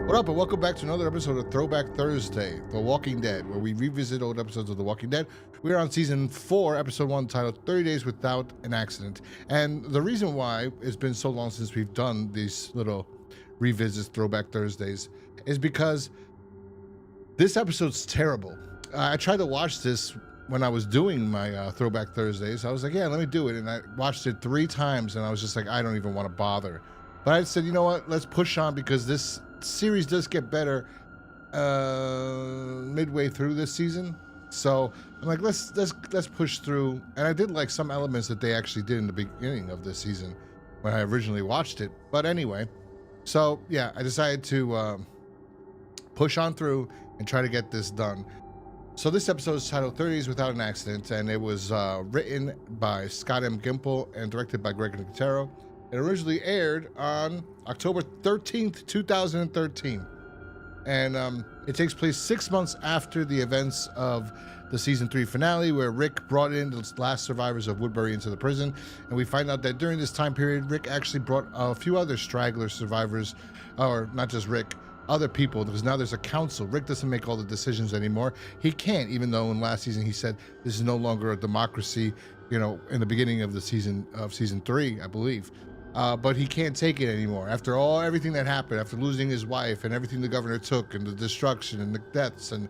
What up, and welcome back to another episode of Throwback Thursday, The Walking Dead, where we revisit old episodes of The Walking Dead. We're on season 4, episode 1, titled 30 Days Without an Accident. And the reason why it's been so long since we've done these little revisits, Throwback Thursdays, is because this episode's terrible. I tried to watch this when I was doing my Throwback Thursdays. I was like, yeah, let me do it. And I watched it 3 times, and I was just like, I don't even want to bother. But I said, you know what, let's push on, because this series does get better midway through this season. So I'm like, let's push through. And I did like some elements that they actually did in the beginning of this season when I originally watched it. But anyway, so yeah, I decided to push on through and try to get this done. So this episode is titled 30 Days Without an Accident, and it was written by Scott M. Gimple and directed by Greg Nicotero. It originally aired on October 13th, 2013. And it takes place 6 months after the events of the season 3 finale, where Rick brought in the last survivors of Woodbury into the prison. And we find out that during this time period, Rick actually brought a few other straggler survivors, or not just Rick, other people, because now there's a council. Rick doesn't make all the decisions anymore. He can't, even though in last season he said this is no longer a democracy, you know, in the beginning of the season 3, I believe. But he can't take it anymore. After everything that happened, after losing his wife and everything the governor took and the destruction and the deaths, and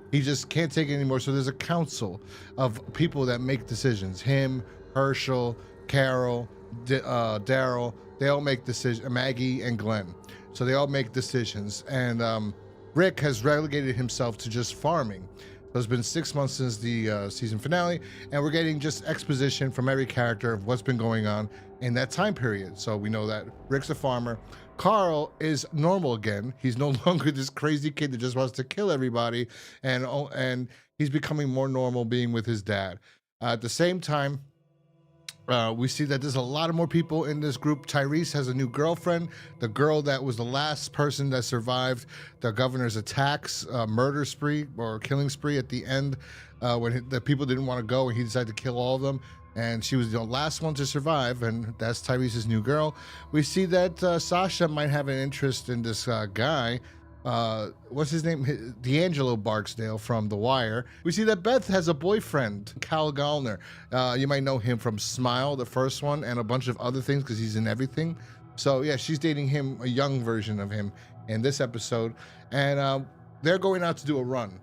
he just can't take it anymore. So there's a council of people that make decisions. Him, Herschel, Carol, Daryl, they all make decisions, Maggie and Glenn. So they all make decisions. And Rick has relegated himself to just farming. So it's been 6 months since the season finale, and we're getting just exposition from every character of what's been going on in that time period. So we know that Rick's a farmer. Carl is normal again. He's no longer this crazy kid that just wants to kill everybody, and he's becoming more normal being with his dad. At the same time, we see that there's a lot of more people in this group. Tyrese has a new girlfriend, the girl that was the last person that survived the governor's attacks, murder spree or killing spree at the end, when the people didn't want to go and he decided to kill all of them. And she was the last one to survive, and that's Tyrese's new girl. We see that Sasha might have an interest in this guy. What's his name? D'Angelo Barksdale from The Wire. We see that Beth has a boyfriend, Cal Gallner. You might know him from Smile, the first one, and a bunch of other things because he's in everything. So yeah, she's dating him, a young version of him in this episode. And they're going out to do a run.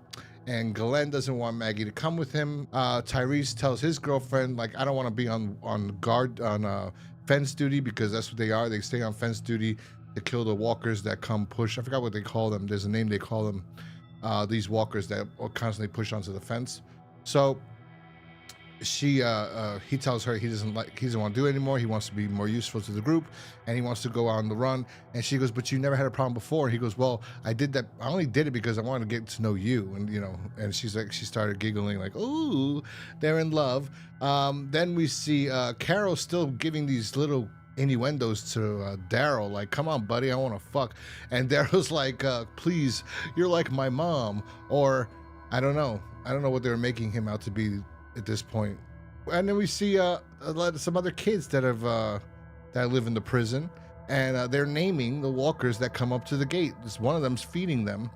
And Glenn doesn't want Maggie to come with him. Tyrese tells his girlfriend, like, I don't want to be on guard, on fence duty, because that's what they are. They stay on fence duty to kill the walkers that come push. I forgot what they call them. There's a name they call them. These walkers that constantly push onto the fence. So he tells her he doesn't want to do it anymore. He wants to be more useful to the group, and he wants to go on the run. And she goes, but you never had a problem before. And he goes, well, I did that. I only did it because I wanted to get to know you. And you know, and she's like, she started giggling like, ooh, they're in love. Then we see Carol still giving these little innuendos to Daryl, like, come on buddy, I want to fuck. And Daryl's like, please, you're like my mom. Or I don't know what they were making him out to be at this point. And then we see some other kids that live in the prison, and they're naming the walkers that come up to the gate. One of them's feeding them.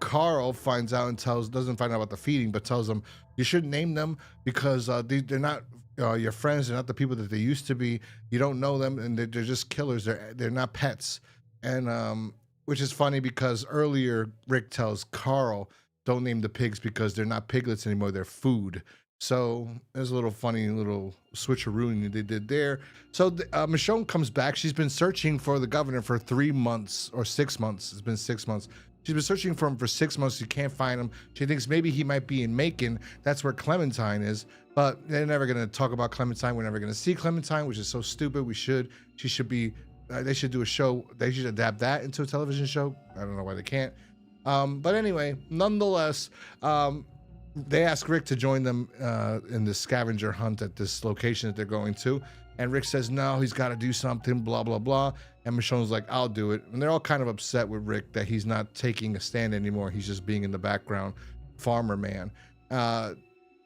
Carl finds out and doesn't find out about the feeding, but tells them, you shouldn't name them because they're not your friends. They're not the people that they used to be. You don't know them, and they're just killers. They're not pets. And which is funny because earlier Rick tells Carl, don't name the pigs because they're not piglets anymore. They're food. So there's a little funny little switcheroo they did there. So Michonne comes back. She's been searching for the governor for 3 months or 6 months. It's been 6 months. She's been searching for him for 6 months. She can't find him. She thinks maybe he might be in Macon. That's where Clementine is. But they're never going to talk about Clementine. We're never going to see Clementine, which is so stupid. She should be, they should do a show. They should adapt that into a television show. I don't know why they can't. But anyway, nonetheless, they ask Rick to join them in the scavenger hunt at this location that they're going to. And Rick says, no, he's got to do something, blah, blah, blah. And Michonne's like, I'll do it. And they're all kind of upset with Rick that he's not taking a stand anymore. He's just being in the background, farmer man.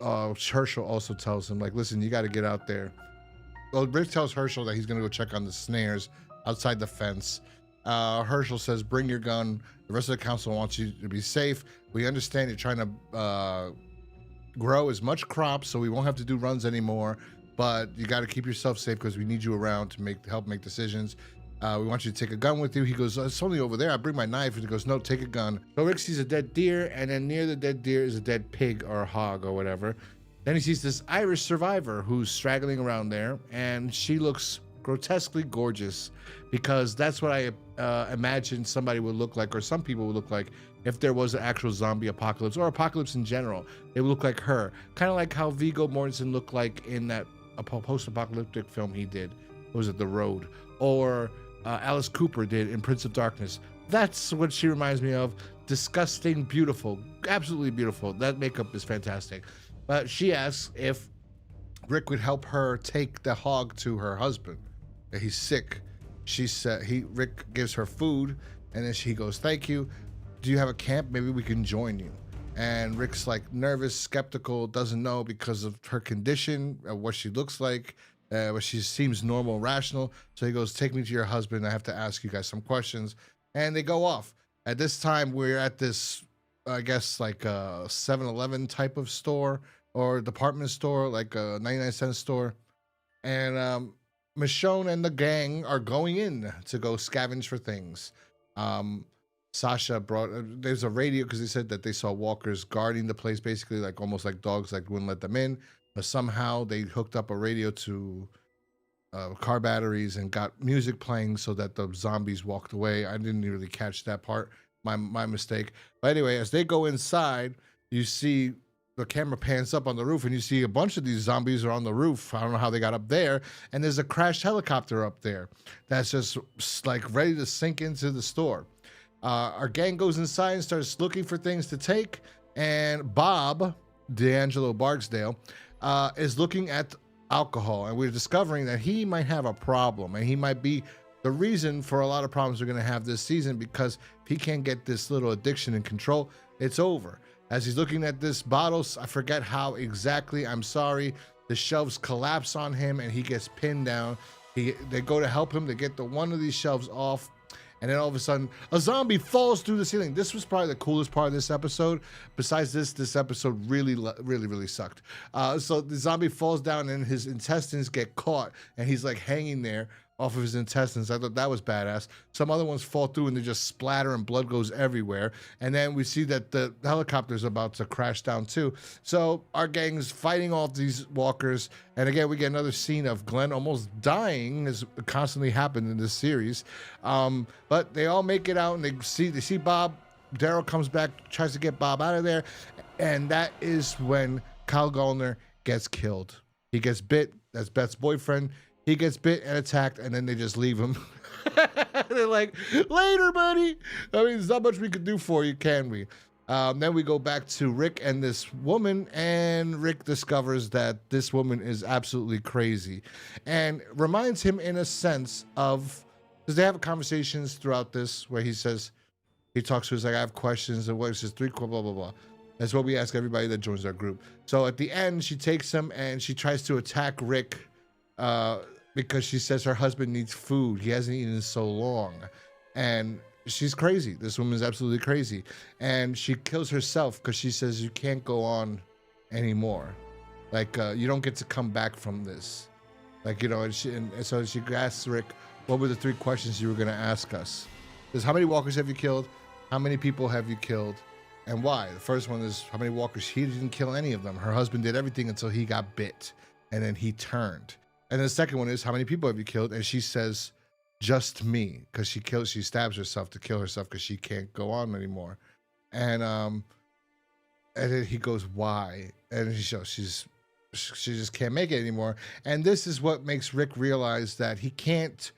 Herschel also tells him, like, listen, you got to get out there. Well, Rick tells Herschel that he's going to go check on the snares outside the fence. Herschel says, bring your gun. The rest of the council wants you to be safe. We understand you're trying to grow as much crops so we won't have to do runs anymore, but you got to keep yourself safe because we need you around to help make decisions. We want you to take a gun with you. He goes, it's only over there. I bring my knife. And he goes, no, take a gun. So Rick sees a dead deer, and then near the dead deer is a dead pig or a hog or whatever. Then he sees this Irish survivor who's straggling around there, and she looks grotesquely gorgeous, because that's what I imagine somebody would look like, or some people would look like, if there was an actual zombie apocalypse, or apocalypse in general. They would look like her, kind of like how Viggo Mortensen looked like in that post-apocalyptic film he did. What was it, The Road? Or Alice Cooper did in Prince of Darkness. That's what she reminds me of. Disgusting, beautiful, absolutely beautiful. That makeup is fantastic. But she asks if Rick would help her take the hog to her husband. He's sick. She said Rick gives her food, and then she goes, thank you. Do you have a camp? Maybe we can join you. And Rick's like nervous, skeptical, doesn't know because of her condition, what she looks like, but she seems normal, rational. So he goes, take me to your husband. I have to ask you guys some questions. And they go off. At this time, we're at this, I guess, like a 7-Eleven type of store or department store, like a 99-cent store. And Michonne and the gang are going in to go scavenge for things. Sasha brought, there's a radio because they said that they saw walkers guarding the place, basically like almost like dogs, like wouldn't let them in. But somehow they hooked up a radio to car batteries and got music playing so that the zombies walked away. I didn't really catch that part, my mistake. But anyway, as they go inside, you see the camera pans up on the roof and you see a bunch of these zombies are on the roof. I don't know how they got up there. And there's a crashed helicopter up there that's just like ready to sink into the store. Our gang goes inside and starts looking for things to take. And Bob, D'Angelo Barksdale, is looking at alcohol. And we're discovering that he might have a problem. And he might be the reason for a lot of problems we're going to have this season, because if he can't get this little addiction in control, it's over. As he's looking at this bottle, I forget how exactly, I'm sorry, the shelves collapse on him and he gets pinned down. They go to help him to get one of these shelves off. And then all of a sudden, a zombie falls through the ceiling. This was probably the coolest part of this episode. Besides this episode really sucked. So the zombie falls down and his intestines get caught. And he's like hanging there off of his intestines. I thought that was badass. Some other ones fall through and they just splatter and blood goes everywhere. And then we see that the helicopter's about to crash down too. So our gang's fighting off these walkers. And again, we get another scene of Glenn almost dying, as constantly happened in this series. But they all make it out and they see Bob. Daryl comes back, tries to get Bob out of there. And that is when Kyle Gallner gets killed. He gets bit. That's Beth's boyfriend. He gets bit and attacked, and then they just leave him. They're like, later, buddy. I mean, there's not much we could do for you, can we? Then we go back to Rick and this woman, and Rick discovers that this woman is absolutely crazy. And reminds him in a sense of, because they have conversations throughout this where he says, he talks to us like, I have questions, and what is this, blah, blah, blah. That's what we ask everybody that joins our group. So at the end, she takes him, and she tries to attack Rick, because she says her husband needs food. He hasn't eaten in so long. And she's crazy. This woman is absolutely crazy. And she kills herself because she says you can't go on anymore. Like, you don't get to come back from this. Like, you know, and so she asks Rick, what were the 3 questions you were going to ask us? There's how many walkers have you killed? How many people have you killed? And why? The first one is how many walkers? He didn't kill any of them. Her husband did everything until he got bit. And then he turned. And the second one is, how many people have you killed? And she says, just me, because she stabs herself to kill herself because she can't go on anymore. And then he goes, why? And she just can't make it anymore. And this is what makes Rick realize that he can't,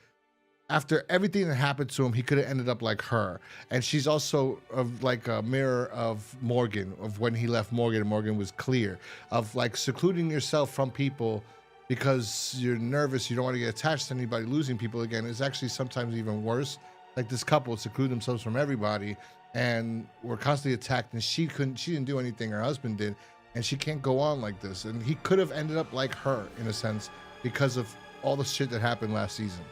after everything that happened to him, he could have ended up like her. And she's also like a mirror of Morgan, of when he left Morgan and Morgan was clear, of like secluding yourself from people because you're nervous, you don't want to get attached to anybody. Losing people again is actually sometimes even worse. Like this couple seclude themselves from everybody and were constantly attacked, and she didn't do anything, her husband did, and she can't go on like this. And he could have ended up like her in a sense because of all the shit that happened last season.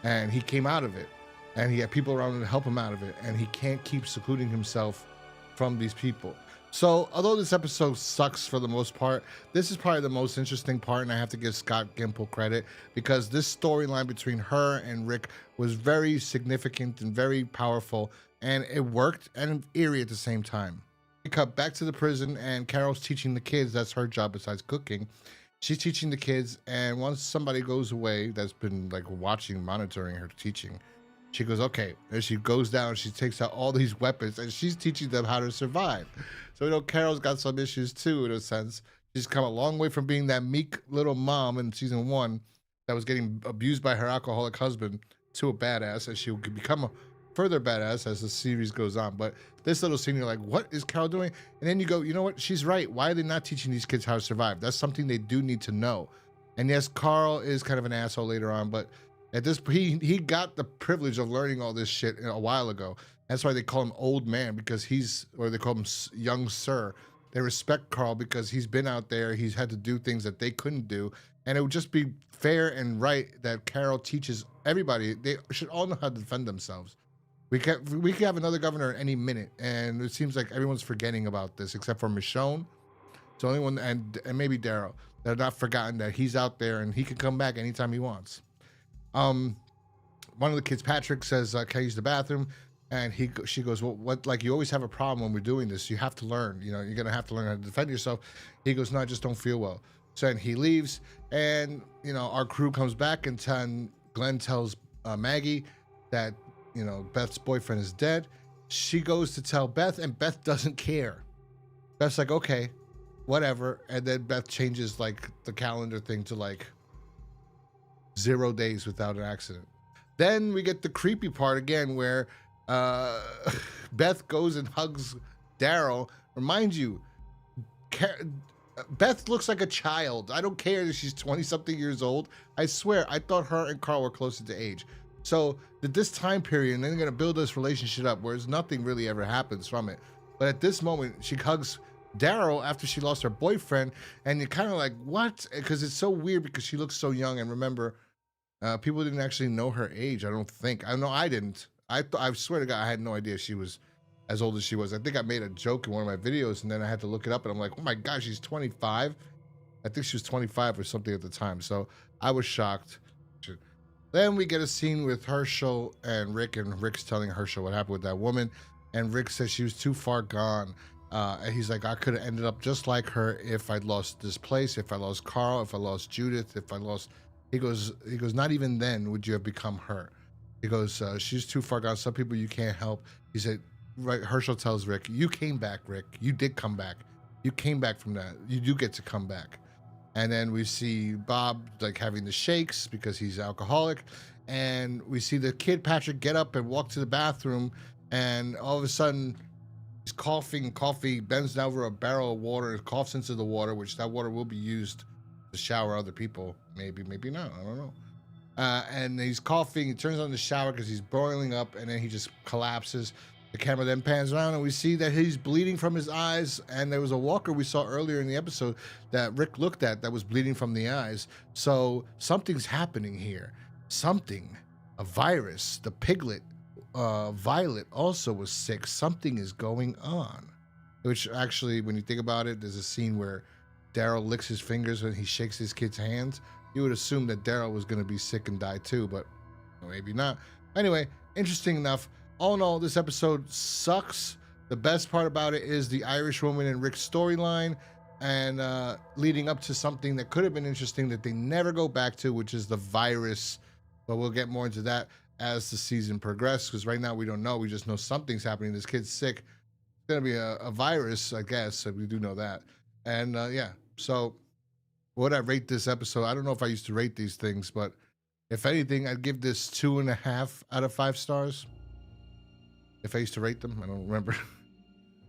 And he came out of it. and he had people around him to help him out of it, and he can't keep secluding himself from these people. So although this episode sucks for the most part, this is probably the most interesting part, and I have to give Scott Gimple credit because this storyline between her and Rick was very significant and very powerful, and it worked and eerie at the same time. We cut back to the prison, and Carol's teaching the kids. That's her job besides cooking. She's teaching the kids, and once somebody goes away that's been like watching, monitoring her teaching, she goes, okay. And she goes down, she takes out all these weapons, and she's teaching them how to survive. So, you know, Carol's got some issues too, in a sense. She's come a long way from being that meek little mom in season 1 that was getting abused by her alcoholic husband to a badass, and she could become a further badass as the series goes on. But this little scene, you're like, what is Carol doing? And then you go, you know what? She's right. Why are they not teaching these kids how to survive? That's something they do need to know. And yes, Carl is kind of an asshole later on, but at this, he got the privilege of learning all this shit a while ago. That's why they call him old man, because or they call him young sir. They respect Carl because he's been out there. He's had to do things that they couldn't do. And it would just be fair and right that Carol teaches everybody. They should all know how to defend themselves. We could have another governor any minute, and it seems like everyone's forgetting about this except for Michonne. It's the only one, and maybe Daryl. They're not forgotten that he's out there and he can come back anytime he wants. One of the kids, Patrick, says, can I use the bathroom? And she goes, well, what, like, you always have a problem when we're doing this. You have to learn, you know, you're going to have to learn how to defend yourself. He goes, no, I just don't feel well. So then he leaves, and, you know, our crew comes back, and Glenn tells Maggie that, you know, Beth's boyfriend is dead. She goes to tell Beth, and Beth doesn't care. Beth's like, okay, whatever. And then Beth changes, like, the calendar thing to, like, 0 days without an accident. Then we get the creepy part again where Beth goes and hugs Daryl. Remind you, Beth looks like a child. I don't care that she's 20-something years old. I swear, I thought her and Carl were closer to age. So at this time period, and they're going to build this relationship up, whereas nothing really ever happens from it. But at this moment, she hugs Daryl after she lost her boyfriend, and you're kind of like, what? Because it's so weird because she looks so young. And remember, people didn't actually know her age, I don't think. I know I didn't. I swear to God, I had no idea she was as old as she was. I think I made a joke in one of my videos, and then I had to look it up, and I'm like, oh my God, she's 25. I think she was 25 or something at the time. So I was shocked. Then we get a scene with Herschel and Rick's telling Herschel what happened with that woman. And Rick says she was too far gone. And he's like, I could have ended up just like her if I'd lost this place, if I lost Carl, if I lost Judith, if I lost... He goes, not even then would you have become her. He goes, she's too far gone. Some people you can't help. He said, right, Herschel tells Rick, you came back, Rick. You did come back. You came back from that. You do get to come back. And then we see Bob like having the shakes because he's alcoholic. And we see the kid, Patrick, get up and walk to the bathroom. And all of a sudden, he's coughing. He bends down over a barrel of water and coughs into the water, which that water will be used to shower other people. Maybe not. I don't know. And he's coughing. He turns on the shower because he's boiling up, and then he just collapses. The camera then pans around, and we see that he's bleeding from his eyes. And there was a walker we saw earlier in the episode that Rick looked at that was bleeding from the eyes. So something's happening here. Something. A virus. The piglet, Violet, also was sick. Something is going on. Which actually, when you think about it, there's a scene where Daryl licks his fingers when he shakes his kid's hands. You would assume that Daryl was going to be sick and die too, but maybe not. Anyway, interesting enough. All in all, this episode sucks. The best part about it is the Irish woman and Rick's storyline, and leading up to something that could have been interesting that they never go back to, which is the virus. But we'll get more into that as the season progresses, because right now we don't know. We just know something's happening. This kid's sick. It's going to be a virus, I guess. So we do know that. And yeah, so what would I rate this episode? I don't know if I used to rate these things, but if anything, I'd give this 2.5 out of 5 stars. If I used to rate them, I don't remember.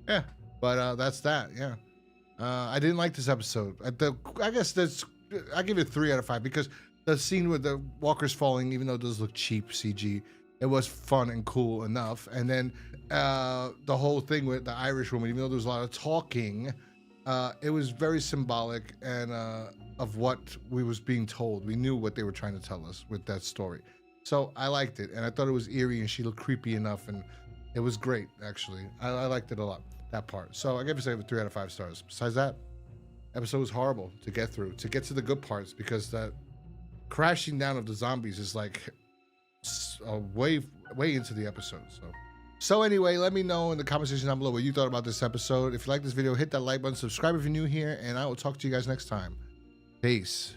Yeah, but that's that. Yeah, I didn't like this episode. I guess I give it 3 out of 5 because the scene with the walkers falling, even though it does look cheap CG, it was fun and cool enough. And then the whole thing with the Irish woman, even though there was a lot of talking, it was very symbolic and of what we was being told. We knew what they were trying to tell us with that story. So I liked it, and I thought it was eerie, and she looked creepy enough, and it was great, actually. I liked it a lot, that part. So I gave it a 3 out of 5 stars. Besides that, episode was horrible to get through, to get to the good parts, because that crashing down of the zombies is like way into the episode. So anyway, let me know in the comment section down below what you thought about this episode. If you like this video, hit that like button, subscribe if you're new here, and I will talk to you guys next time. Peace.